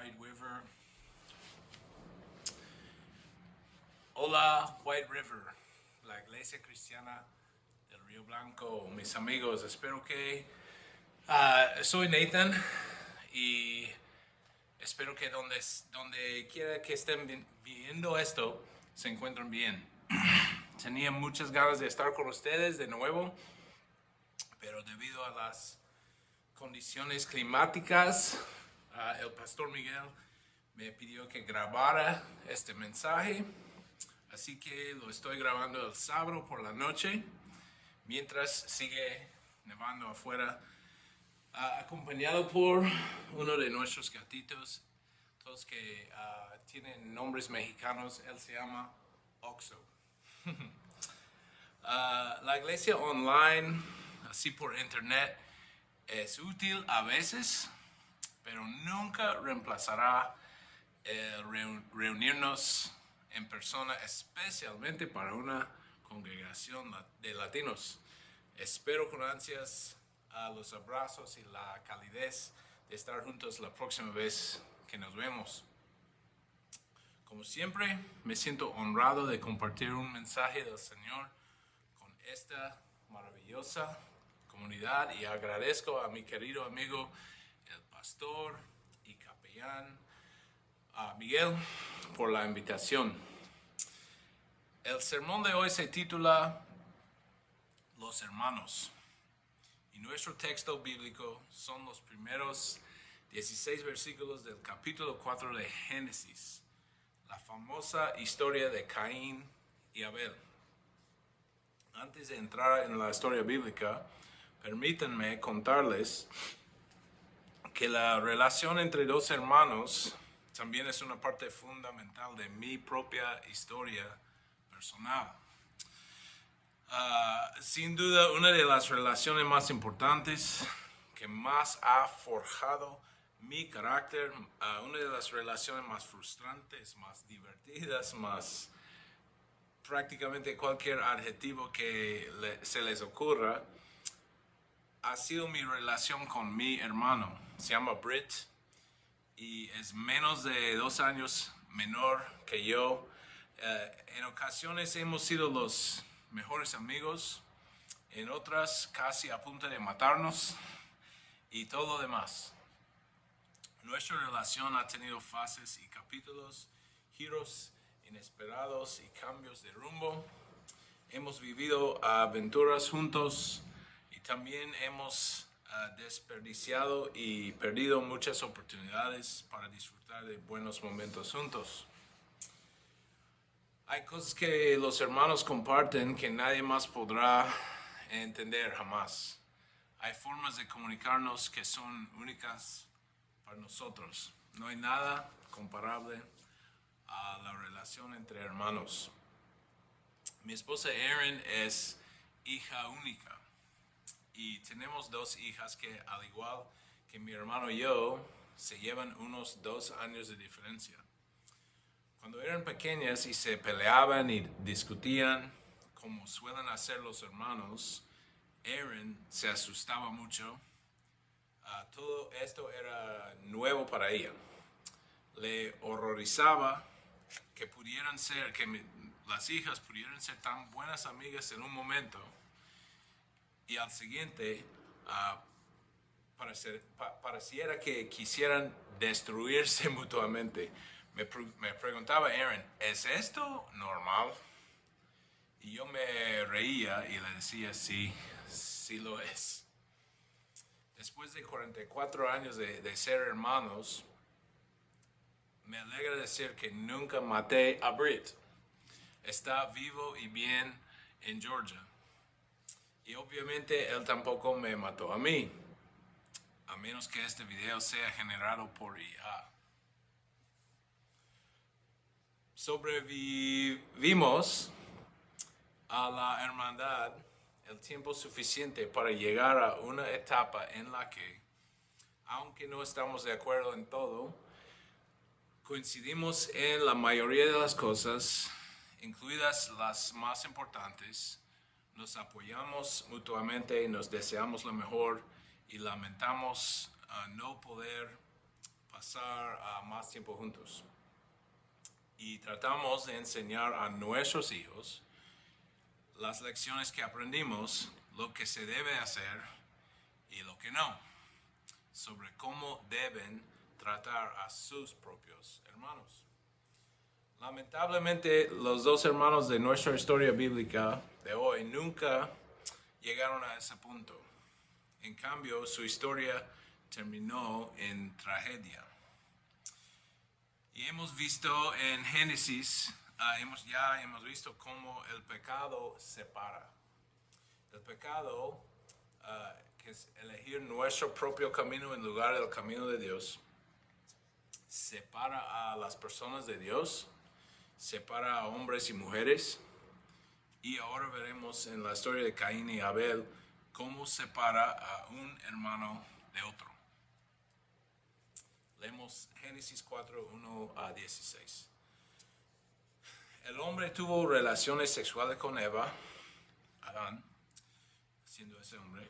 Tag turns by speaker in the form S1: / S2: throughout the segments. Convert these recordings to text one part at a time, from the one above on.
S1: White River. Hola, White River, la iglesia cristiana del Río Blanco, mis amigos. Espero que soy Nathan y espero que donde quiera que estén viendo esto se encuentren bien. Tenía muchas ganas de estar con ustedes de nuevo, pero debido a las condiciones climáticas, el pastor Miguel me pidió que grabara este mensaje, así que lo estoy grabando el sábado por la noche, mientras sigue nevando afuera, acompañado por uno de nuestros gatitos, todos que tienen nombres mexicanos. Él se llama Oxo. La iglesia online, así por internet, es útil a veces, pero nunca reemplazará el reunirnos en persona, especialmente para una congregación de latinos. Espero con ansias los abrazos y la calidez de estar juntos la próxima vez que nos vemos. Como siempre, me siento honrado de compartir un mensaje del Señor con esta maravillosa comunidad y agradezco a mi querido amigo, el pastor y capellán Miguel, por la invitación. El sermón de hoy se titula Los hermanos y nuestro texto bíblico son los primeros 16 versículos del capítulo 4 de Génesis, la famosa historia de Caín y Abel. Antes de entrar en la historia bíblica, permítanme contarles que la relación entre dos hermanos también es una parte fundamental de mi propia historia personal. Sin duda, una de las relaciones más importantes que más ha forjado mi carácter, una de las relaciones más frustrantes, más divertidas, más prácticamente cualquier adjetivo que se les ocurra, ha sido mi relación con mi hermano. Se llama Britt y es menos de 2 años menor que yo. En ocasiones hemos sido los mejores amigos, en otras casi a punto de matarnos y todo lo demás. Nuestra relación ha tenido fases y capítulos, giros inesperados y cambios de rumbo. Hemos vivido aventuras juntos y también hemos desperdiciado y perdido muchas oportunidades para disfrutar de buenos momentos juntos. Hay cosas que los hermanos comparten que nadie más podrá entender jamás. Hay formas de comunicarnos que son únicas para nosotros. No hay nada comparable a la relación entre hermanos. Mi esposa Erin es hija única y tenemos 2 hijas que, al igual que mi hermano y yo, se llevan unos 2 años de diferencia. Cuando eran pequeñas y se peleaban y discutían, como suelen hacer los hermanos, Erin se asustaba mucho. Todo esto era nuevo para ella. Le horrorizaba que las hijas pudieran ser tan buenas amigas en un momento y al siguiente pareciera que quisieran destruirse mutuamente. Me preguntaba Erin, ¿es esto normal? Y yo me reía y le decía, sí lo es. Después de 44 años de ser hermanos, me alegra decir que nunca maté a Britt. Está vivo y bien en Georgia. Y obviamente él tampoco me mató a mí, a menos que este video sea generado por IA. Sobrevivimos a la hermandad el tiempo suficiente para llegar a una etapa en la que, aunque no estamos de acuerdo en todo, coincidimos en la mayoría de las cosas, incluidas las más importantes. Nos apoyamos mutuamente y nos deseamos lo mejor y lamentamos no poder pasar más tiempo juntos. Y tratamos de enseñar a nuestros hijos las lecciones que aprendimos, lo que se debe hacer y lo que no, sobre cómo deben tratar a sus propios hermanos. Lamentablemente, los dos hermanos de nuestra historia bíblica de hoy nunca llegaron a ese punto. En cambio, su historia terminó en tragedia. Y hemos visto en Génesis, hemos visto cómo el pecado separa. El pecado, que es elegir nuestro propio camino en lugar del camino de Dios, separa a las personas de Dios, separa a hombres y mujeres. Y ahora veremos en la historia de Caín y Abel cómo separa a un hermano de otro. Leemos Génesis 4, 1 a 16. El hombre tuvo relaciones sexuales con Eva, Adán, siendo ese hombre,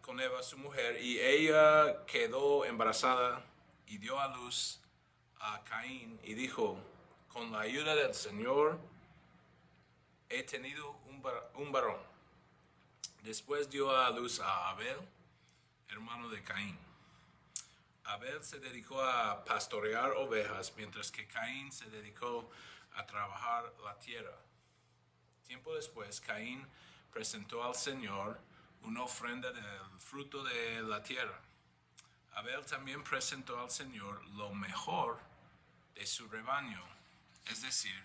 S1: con Eva, su mujer, y ella quedó embarazada y dio a luz a Caín y dijo: con la ayuda del Señor he tenido un varón. Después dio a luz a Abel, hermano de Caín. Abel se dedicó a pastorear ovejas, mientras que Caín se dedicó a trabajar la tierra. Tiempo después, Caín presentó al Señor una ofrenda del fruto de la tierra. Abel también presentó al Señor lo mejor de su rebaño, es decir,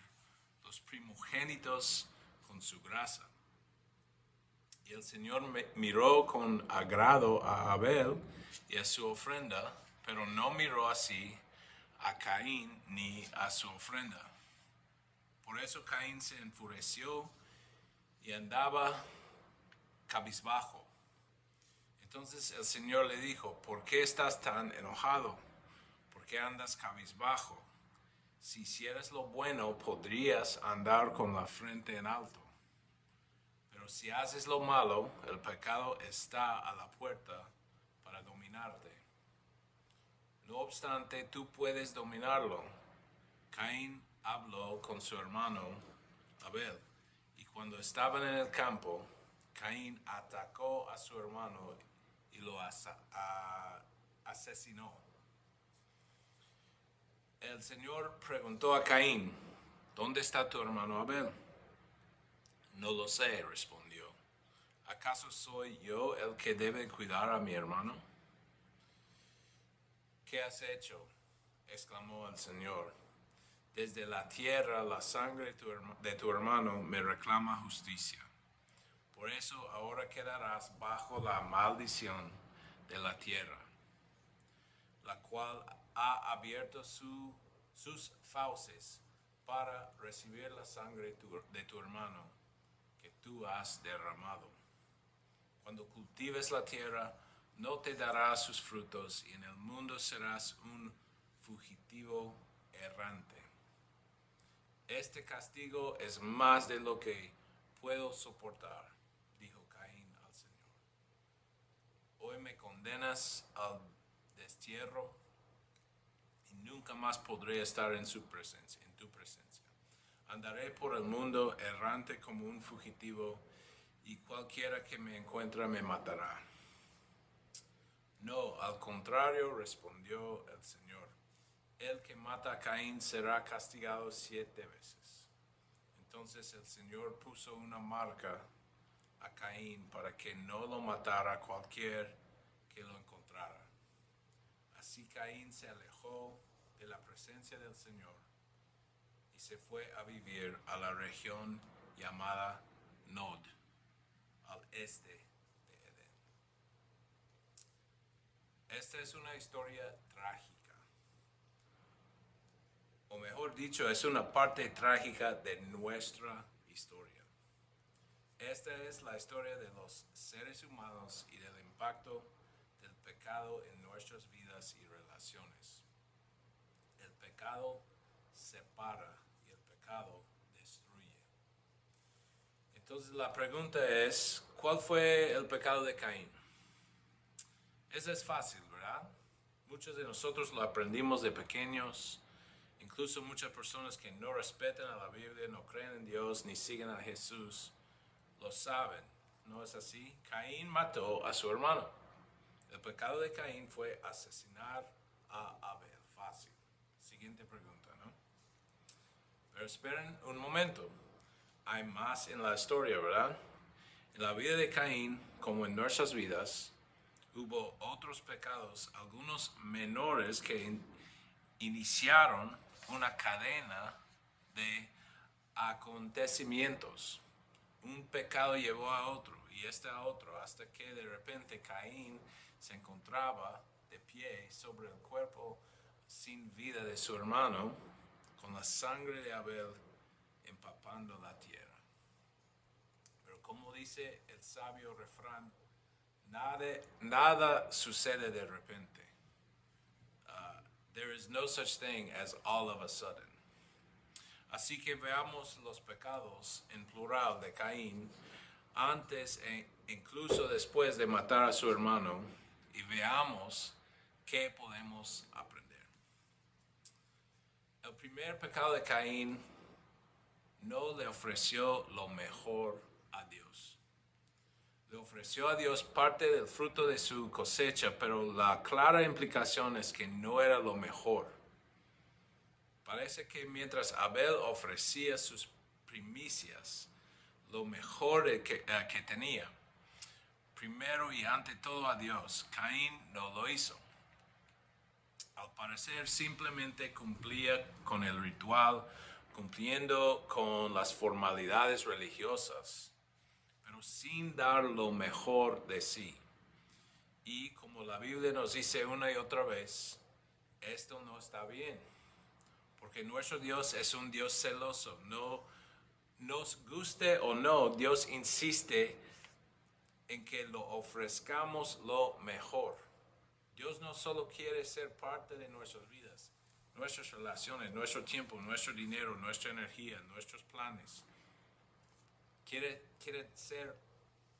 S1: los primogénitos con su grasa. Y el Señor miró con agrado a Abel y a su ofrenda, pero no miró así a Caín ni a su ofrenda. Por eso Caín se enfureció y andaba cabizbajo. Entonces el Señor le dijo: ¿por qué estás tan enojado? ¿Por qué andas cabizbajo? Si hicieras lo bueno, podrías andar con la frente en alto. Pero si haces lo malo, el pecado está a la puerta para dominarte. No obstante, tú puedes dominarlo. Caín habló con su hermano Abel, y cuando estaban en el campo, Caín atacó a su hermano y lo asesinó. El Señor preguntó a Caín: ¿dónde está tu hermano Abel? No lo sé, respondió. ¿Acaso soy yo el que debe cuidar a mi hermano? ¿Qué has hecho?, exclamó el Señor. Desde la tierra la sangre de tu hermano me reclama justicia. Por eso ahora quedarás bajo la maldición de la tierra, la cual ha abierto sus fauces para recibir la sangre de tu hermano que tú has derramado. Cuando cultives la tierra, no te dará sus frutos, y en el mundo serás un fugitivo errante. Este castigo es más de lo que puedo soportar, dijo Caín al Señor. Hoy me condenas al destierro y nunca más podré estar en tu presencia. Andaré por el mundo errante como un fugitivo, y cualquiera que me encuentre me matará. No, al contrario, respondió el Señor. El que mata a Caín será castigado 7 veces. Entonces el Señor puso una marca a Caín para que no lo matara cualquier que lo encontrara. Así Caín se alejó de la presencia del Señor y se fue a vivir a la región llamada Nod, al este de Edén. Esta es una historia trágica, o mejor dicho, es una parte trágica de nuestra historia. Esta es la historia de los seres humanos y del impacto del pecado en nuestras vidas y relaciones. El pecado separa y el pecado destruye. Entonces la pregunta es: ¿cuál fue el pecado de Caín? Eso es fácil, ¿verdad? Muchos de nosotros lo aprendimos de pequeños. Incluso muchas personas que no respetan a la Biblia, no creen en Dios, ni siguen a Jesús, lo saben. ¿No es así? Caín mató a su hermano. El pecado de Caín fue asesinar a Abel. Fácil. Siguiente pregunta, ¿no? Pero esperen un momento. Hay más en la historia, ¿verdad? En la vida de Caín, como en nuestras vidas, hubo otros pecados, algunos menores que iniciaron una cadena de acontecimientos. Un pecado llevó a otro y este a otro, hasta que de repente Caín se encontraba de pie sobre el cuerpo sin vida de su hermano, con la sangre de Abel empapando la tierra. Pero como dice el sabio refrán, nada sucede de repente. There is no such thing as all of a sudden. Así que veamos los pecados en plural de Caín antes e incluso después de matar a su hermano y veamos qué podemos aprender. El primer pecado de Caín no le ofreció lo mejor a Dios. Le ofreció a Dios parte del fruto de su cosecha, pero la clara implicación es que no era lo mejor. Parece que mientras Abel ofrecía sus primicias, lo mejor que tenía, primero y ante todo a Dios, Caín no lo hizo. Al parecer simplemente cumplía con el ritual, cumpliendo con las formalidades religiosas, pero sin dar lo mejor de sí. Y como la Biblia nos dice una y otra vez, esto no está bien, porque nuestro Dios es un Dios celoso. No nos guste o no, Dios insiste en que lo ofrezcamos lo mejor. Dios no solo quiere ser parte de nuestras vidas, nuestras relaciones, nuestro tiempo, nuestro dinero, nuestra energía, nuestros planes. Quiere ser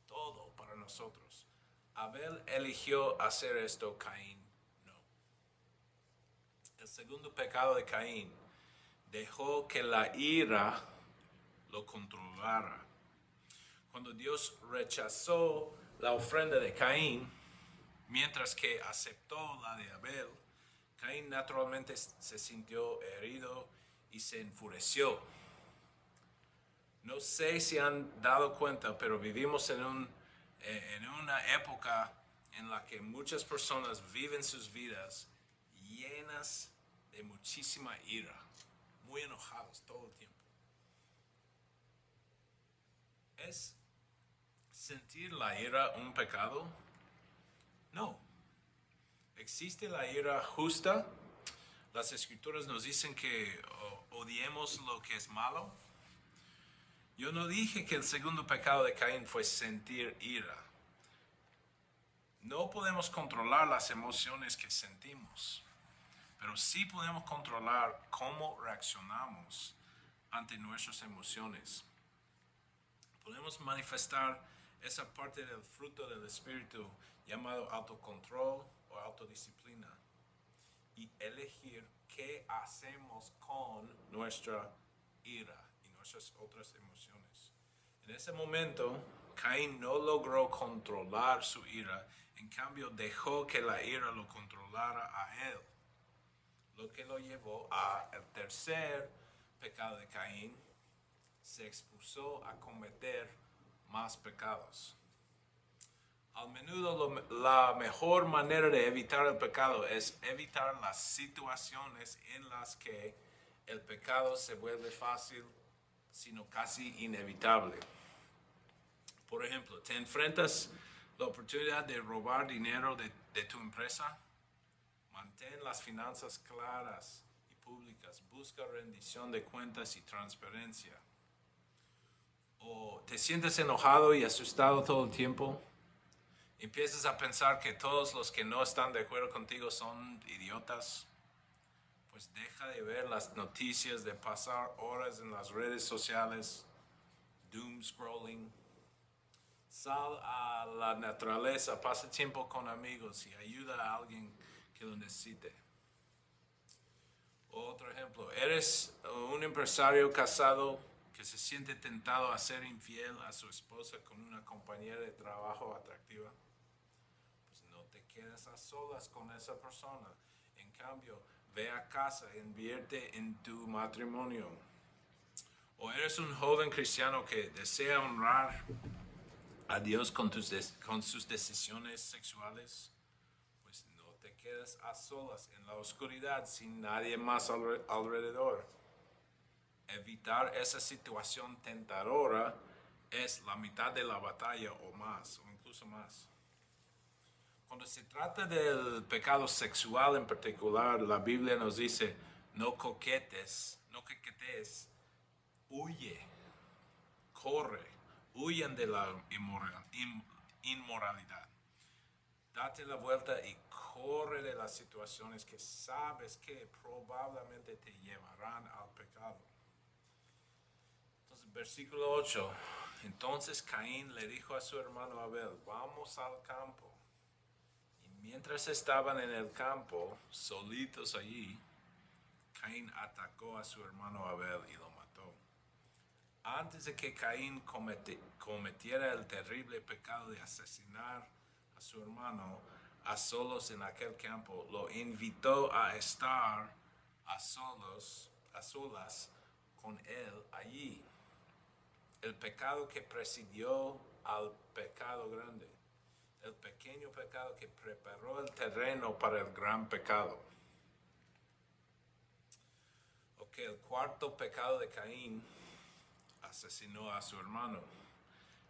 S1: todo para nosotros. Abel eligió hacer esto, Caín no. El segundo pecado de Caín, dejó que la ira lo controlara. Cuando Dios rechazó la ofrenda de Caín, mientras que aceptó la de Abel, Caín naturalmente se sintió herido y se enfureció. No sé si han dado cuenta, pero vivimos en una época en la que muchas personas viven sus vidas llenas de muchísima ira, muy enojados todo el tiempo. ¿Es sentir la ira un pecado? No. ¿Existe la ira justa? Las escrituras nos dicen que odiemos lo que es malo. Yo no dije que el segundo pecado de Caín fue sentir ira. No podemos controlar las emociones que sentimos, pero sí podemos controlar cómo reaccionamos ante nuestras emociones. Podemos manifestar esa parte del fruto del Espíritu llamado autocontrol o autodisciplina y elegir qué hacemos con nuestra ira y nuestras otras emociones. En ese momento, Caín no logró controlar su ira, en cambio dejó que la ira lo controlara a él, lo que lo llevó al tercer pecado de Caín. Se expuso a cometer más pecados. Al menudo la mejor manera de evitar el pecado es evitar las situaciones en las que el pecado se vuelve fácil, sino casi inevitable. Por ejemplo, ¿te enfrentas la oportunidad de robar dinero de tu empresa? Mantén las finanzas claras y públicas. Busca rendición de cuentas y transparencia. ¿O te sientes enojado y asustado todo el tiempo? ¿Empiezas a pensar que todos los que no están de acuerdo contigo son idiotas? Pues deja de ver las noticias, de pasar horas en las redes sociales, doom scrolling. Sal a la naturaleza, pasa tiempo con amigos y ayuda a alguien que lo necesite. Otro ejemplo, eres un empresario casado que se siente tentado a ser infiel a su esposa con una compañera de trabajo atractiva. Pues no te quedes a solas con esa persona. En cambio, ve a casa e invierte en tu matrimonio. O eres un joven cristiano que desea honrar a Dios con sus decisiones sexuales. Pues no te quedes a solas en la oscuridad sin nadie más alrededor. Evitar esa situación tentadora es la mitad de la batalla o más, o incluso más. Cuando se trata del pecado sexual en particular, la Biblia nos dice, no coquetees, huye, corre, huyan de la inmoralidad. Date la vuelta y corre de las situaciones que sabes que probablemente te llevarán al pecado. Entonces, versículo 8. Entonces Caín le dijo a su hermano Abel, vamos al campo. Y mientras estaban en el campo, solitos allí, Caín atacó a su hermano Abel y lo mató. Antes de que Caín cometiera el terrible pecado de asesinar a su hermano a solos en aquel campo, lo invitó a estar a solas con él allí. El pecado que presidió al pecado grande. El pequeño pecado que preparó el terreno para el gran pecado. Ok, el cuarto pecado de Caín, asesinó a su hermano.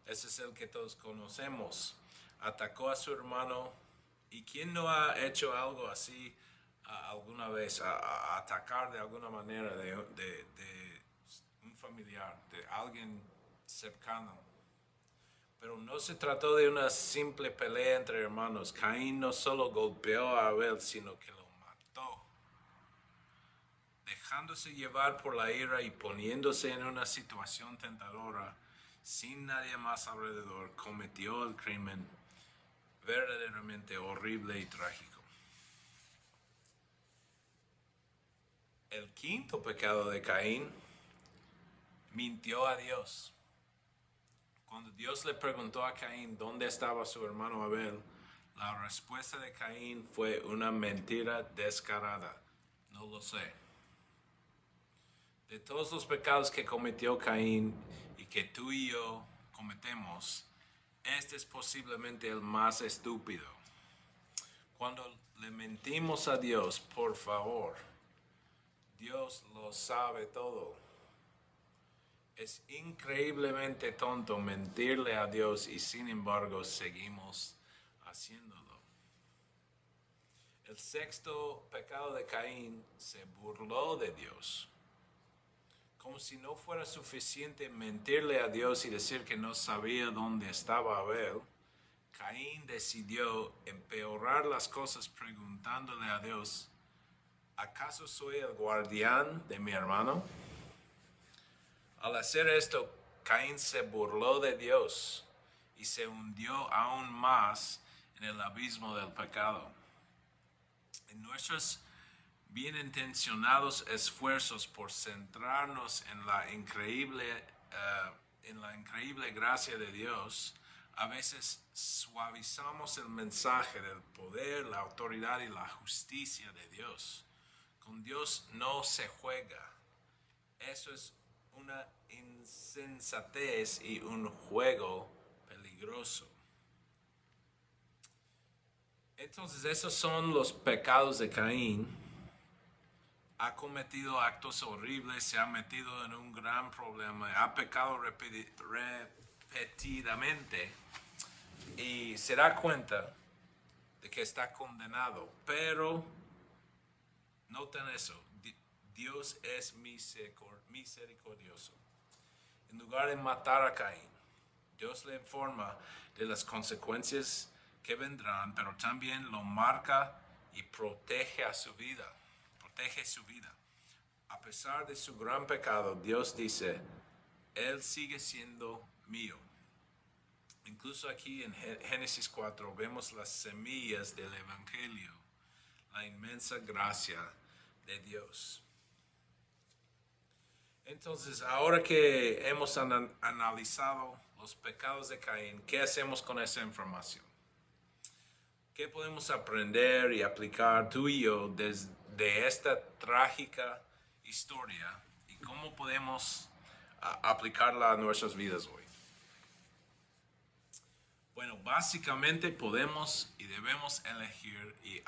S1: Ese es el que todos conocemos. Atacó a su hermano. ¿Y quién no ha hecho algo así alguna vez? A atacar de alguna manera de un familiar, de alguien cercano. Pero no se trató de una simple pelea entre hermanos. Caín no solo golpeó a Abel, sino que lo mató. Dejándose llevar por la ira y poniéndose en una situación tentadora, sin nadie más alrededor, cometió el crimen verdaderamente horrible y trágico. El quinto pecado de Caín, mintió a Dios. Cuando Dios le preguntó a Caín dónde estaba su hermano Abel, la respuesta de Caín fue una mentira descarada. No lo sé. De todos los pecados que cometió Caín y que tú y yo cometemos, este es posiblemente el más estúpido. Cuando le mentimos a Dios, por favor, Dios lo sabe todo. Es increíblemente tonto mentirle a Dios y sin embargo seguimos haciéndolo. El sexto pecado de Caín se burló de Dios. Como si no fuera suficiente mentirle a Dios y decir que no sabía dónde estaba Abel, Caín decidió empeorar las cosas preguntándole a Dios, ¿acaso soy el guardián de mi hermano? Al hacer esto, Caín se burló de Dios y se hundió aún más en el abismo del pecado. En nuestros bien intencionados esfuerzos por centrarnos en la increíble gracia de Dios, a veces suavizamos el mensaje del poder, la autoridad y la justicia de Dios. Con Dios no se juega. Eso es una insensatez y un juego peligroso. Entonces, esos son los pecados de Caín. Ha cometido actos horribles, se ha metido en un gran problema, ha pecado repetidamente y se da cuenta de que está condenado. Pero noten eso, Dios es misericordioso. En lugar de matar a Caín, Dios le informa de las consecuencias que vendrán, pero también lo marca y protege su vida. A pesar de su gran pecado, Dios dice, Él sigue siendo mío. Incluso aquí en Génesis 4 vemos las semillas del Evangelio. la inmensa gracia de Dios. Entonces, ahora que hemos analizado los pecados de Caín, ¿qué hacemos con esa información? ¿Qué podemos aprender y aplicar tú y yo de esta trágica historia y cómo podemos aplicarla a nuestras vidas hoy? Bueno, básicamente podemos y debemos elegir y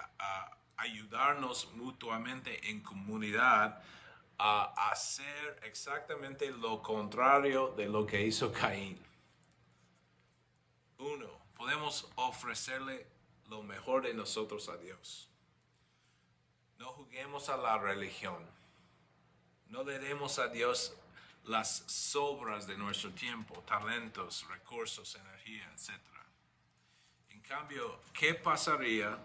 S1: ayudarnos mutuamente en comunidad a hacer exactamente lo contrario de lo que hizo Caín. Uno, podemos ofrecerle lo mejor de nosotros a Dios. No juguemos a la religión. No le demos a Dios las sobras de nuestro tiempo, talentos, recursos, energía, etc. En cambio, ¿qué pasaría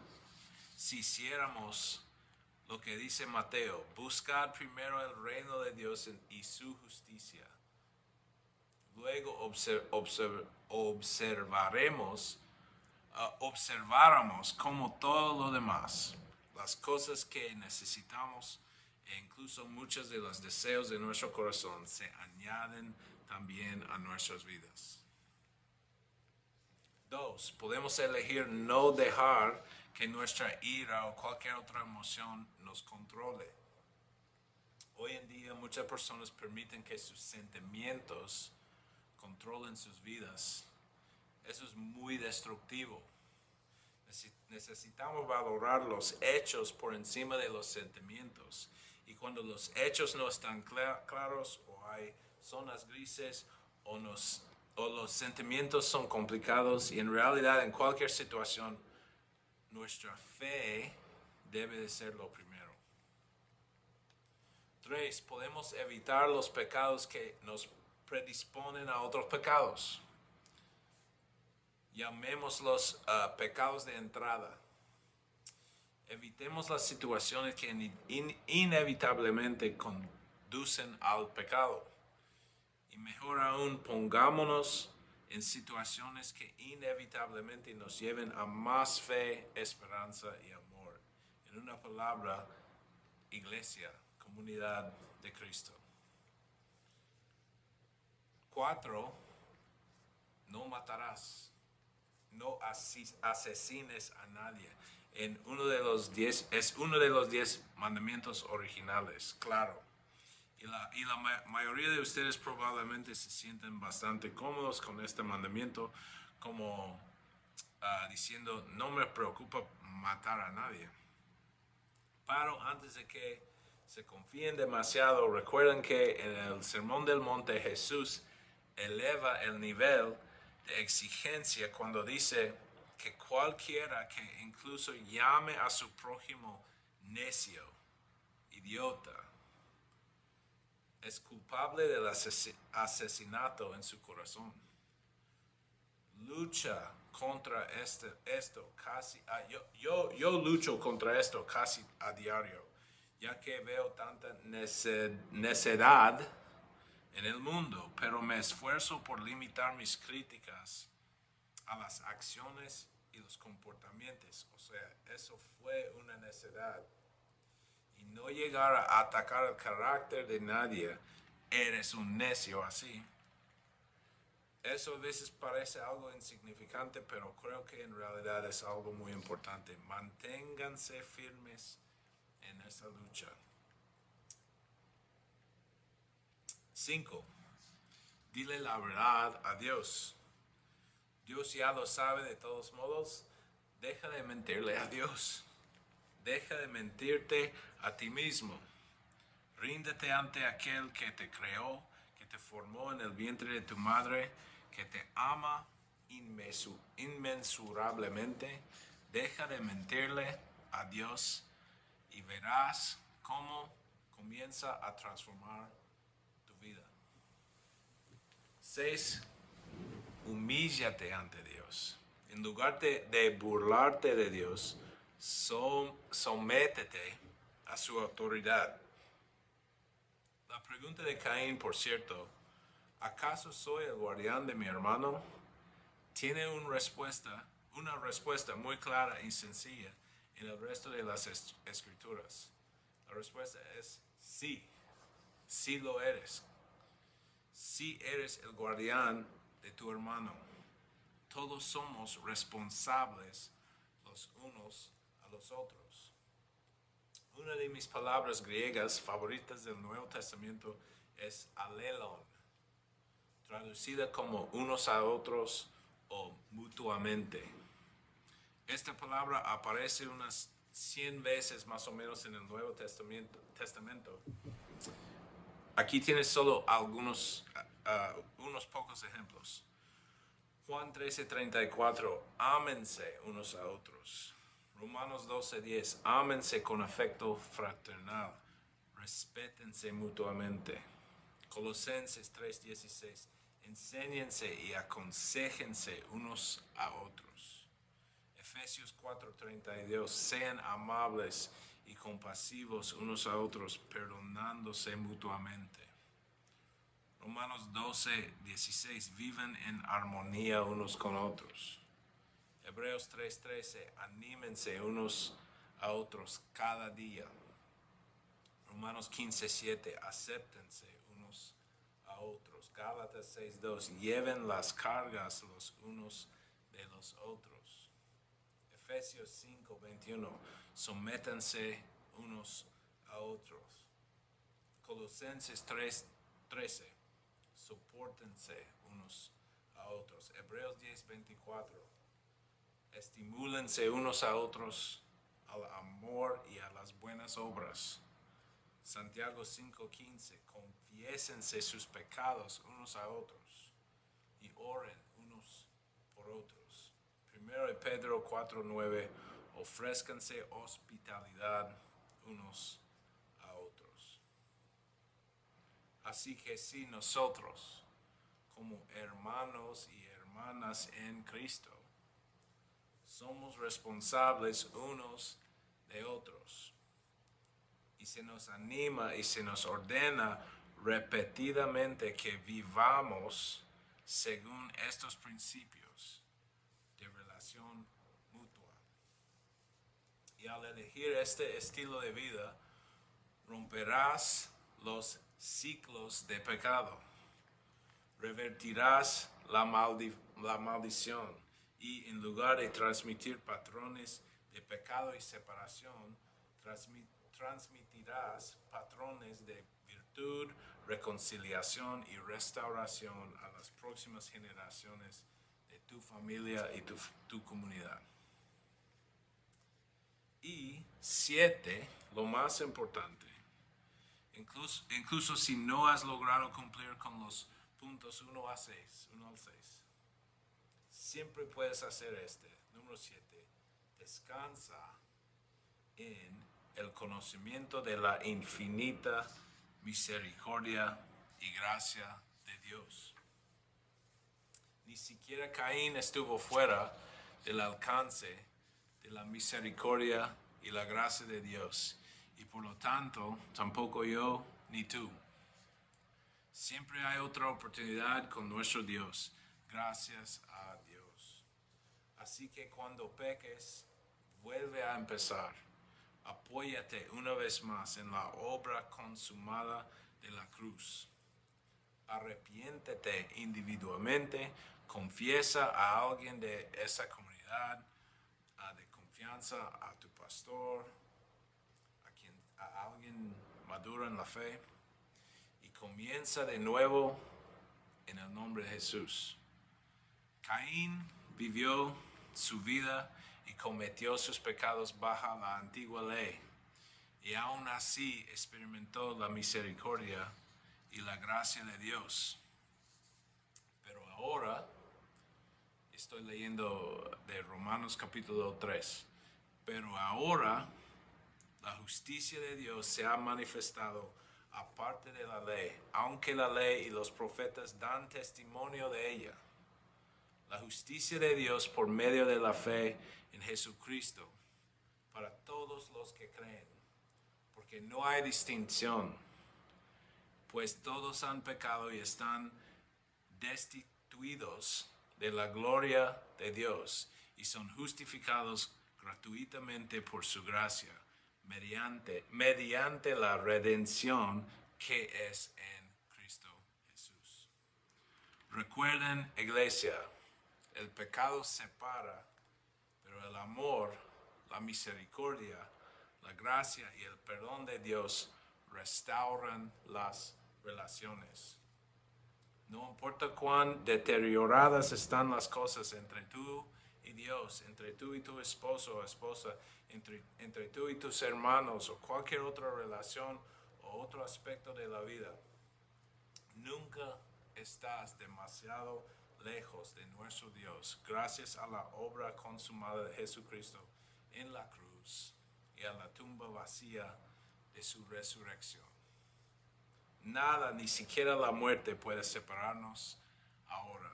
S1: si hiciéramos lo que dice Mateo? Buscad primero el reino de Dios y su justicia. Luego observáramos como todo lo demás, las cosas que necesitamos e incluso muchos de los deseos de nuestro corazón se añaden también a nuestras vidas. 2. Podemos elegir no dejar que nuestra ira o cualquier otra emoción nos controle. Hoy en día muchas personas permiten que sus sentimientos controlen sus vidas. Eso es muy destructivo. Necesitamos valorar los hechos por encima de los sentimientos. Y cuando los hechos no están claros o hay zonas grises o los sentimientos son complicados y en realidad en cualquier situación nuestra fe debe de ser lo primero. 3. Podemos evitar los pecados que nos predisponen a otros pecados. Llamémoslos pecados de entrada. Evitemos las situaciones que inevitablemente conducen al pecado. Y mejor aún, pongámonos en situaciones que inevitablemente nos lleven a más fe, esperanza y amor. En una palabra, iglesia, comunidad de Cristo. 4. No matarás. No asesines a nadie. Es uno de los 10 mandamientos originales, claro. Y la mayoría de ustedes probablemente se sienten bastante cómodos con este mandamiento, como diciendo, no me preocupa matar a nadie. Pero antes de que se confíen demasiado, recuerden que en el Sermón del Monte Jesús eleva el nivel de exigencia cuando dice que cualquiera que incluso llame a su prójimo necio, idiota, es culpable del asesinato en su corazón. Lucha contra esto casi. Yo lucho contra esto casi a diario, ya que veo tanta necedad en el mundo, pero me esfuerzo por limitar mis críticas a las acciones y los comportamientos. O sea, eso fue una necedad. Y no llegar a atacar el carácter de nadie, eres un necio así. Eso a veces parece algo insignificante, pero creo que en realidad es algo muy importante. Manténganse firmes en esta lucha. 5. Dile la verdad a Dios. Dios ya lo sabe de todos modos. Deja de mentirle a Dios. Deja de mentirte a ti mismo. Ríndete ante aquel que te creó, que te formó en el vientre de tu madre, que te ama inmensurablemente. Deja de mentirle a Dios y verás cómo comienza a transformar tu vida. 6. Humíllate ante Dios. En lugar de burlarte de Dios, sométete a su autoridad. La pregunta de Caín, por cierto, ¿acaso soy el guardián de mi hermano? Tiene una respuesta muy clara y sencilla en el resto de las escrituras? La respuesta es sí. Sí lo eres. Sí eres el guardián de tu hermano. Todos somos responsables los unos a los otros. Una de mis palabras griegas favoritas del Nuevo Testamento es alelon, traducida como unos a otros o mutuamente. Esta palabra aparece unas 100 veces más o menos en el Nuevo Testamento. Aquí tienes solo unos pocos ejemplos. Juan 13:34, ámense unos a otros. Romanos 12:10, ámense con afecto fraternal, respétense mutuamente. Colosenses 3:16, enséñense y aconséjense unos a otros. Efesios 4:32, sean amables y compasivos unos a otros, perdonándose mutuamente. Romanos 12:16, vivan en armonía unos con otros. Hebreos 3:13, anímense unos a otros cada día. Romanos 15:7, acéptense unos a otros. Gálatas 6:2, lleven las cargas los unos de los otros. Efesios 5:21, sométanse unos a otros. Colosenses 3:13, sopórtense unos a otros. Hebreos 10:24, estimúlense unos a otros al amor y a las buenas obras. Santiago 5:15, confiésense sus pecados unos a otros y oren unos por otros. 1 Pedro 4:9, ofrézcanse hospitalidad unos a otros. Así que si nosotros, como hermanos y hermanas en Cristo, somos responsables unos de otros, y se nos anima y se nos ordena repetidamente que vivamos según estos principios de relación mutua. Y al elegir este estilo de vida, romperás los ciclos de pecado, revertirás la maldición y en lugar de transmitir patrones de pecado y separación, transmitirás patrones de virtud, reconciliación y restauración a las próximas generaciones de tu familia y tu comunidad. Y 7, lo más importante, incluso si no has logrado cumplir con los puntos 1 al 6, siempre puedes hacer este. Número 7, descansa en el conocimiento de la infinita misericordia y gracia de Dios. Ni siquiera Caín estuvo fuera del alcance de la misericordia y la gracia de Dios, y por lo tanto tampoco yo ni tú. Siempre hay otra oportunidad con nuestro Dios, gracias a Dios. Así que cuando peques, vuelve a empezar. Apóyate una vez más en la obra consumada de la cruz. Arrepiéntete individualmente, confiesa a alguien de esa comunidad de confianza, a tu pastor, a alguien maduro en la fe, y comienza de nuevo en el nombre de Jesús. Caín vivió su vida y cometió sus pecados bajo la antigua ley, y aún así experimentó la misericordia y la gracia de Dios. Pero ahora, estoy leyendo de Romanos capítulo 3, pero ahora la justicia de Dios se ha manifestado aparte de la ley, aunque la ley y los profetas dan testimonio de ella. La justicia de Dios por medio de la fe en Jesucristo para todos los que creen, porque no hay distinción, pues todos han pecado y están destituidos de la gloria de Dios y son justificados gratuitamente por su gracia, mediante la redención que es en Cristo Jesús. Recuerden, iglesia, el pecado separa, pero el amor, la misericordia, la gracia y el perdón de Dios restauran las relaciones. No importa cuán deterioradas están las cosas entre tú y Dios, entre tú y tu esposo o esposa, entre tú y tus hermanos o cualquier otra relación o otro aspecto de la vida. Nunca estás demasiado lejos de nuestro Dios gracias a la obra consumada de Jesucristo en la cruz y a la tumba vacía de su resurrección. Nada, ni siquiera la muerte puede separarnos ahora.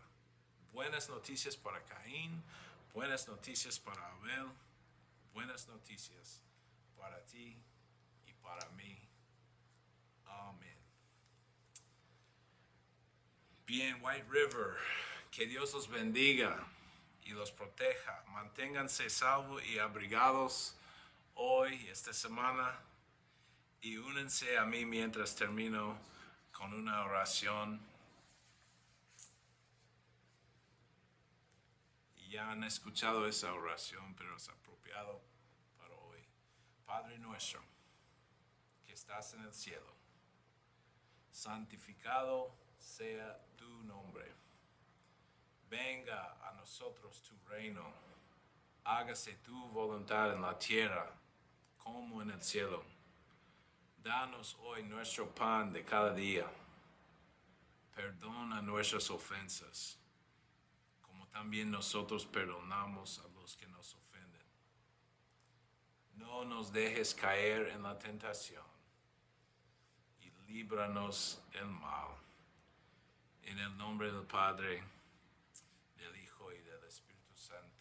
S1: Buenas noticias para Caín, buenas noticias para Abel, buenas noticias para ti y para mí. Amén. Bien, White River, que Dios los bendiga y los proteja. Manténganse salvos y abrigados hoy, esta semana. Y únense a mí mientras termino con una oración. Y ya han escuchado esa oración, pero es apropiado para hoy. Padre nuestro, que estás en el cielo, santificado sea tu nombre. Venga a nosotros tu reino. Hágase tu voluntad en la tierra como en el cielo. Danos hoy nuestro pan de cada día. Perdona nuestras ofensas, como también nosotros perdonamos a los que nos ofenden. No nos dejes caer en la tentación y líbranos del mal. En el nombre del Padre, del Hijo y del Espíritu Santo.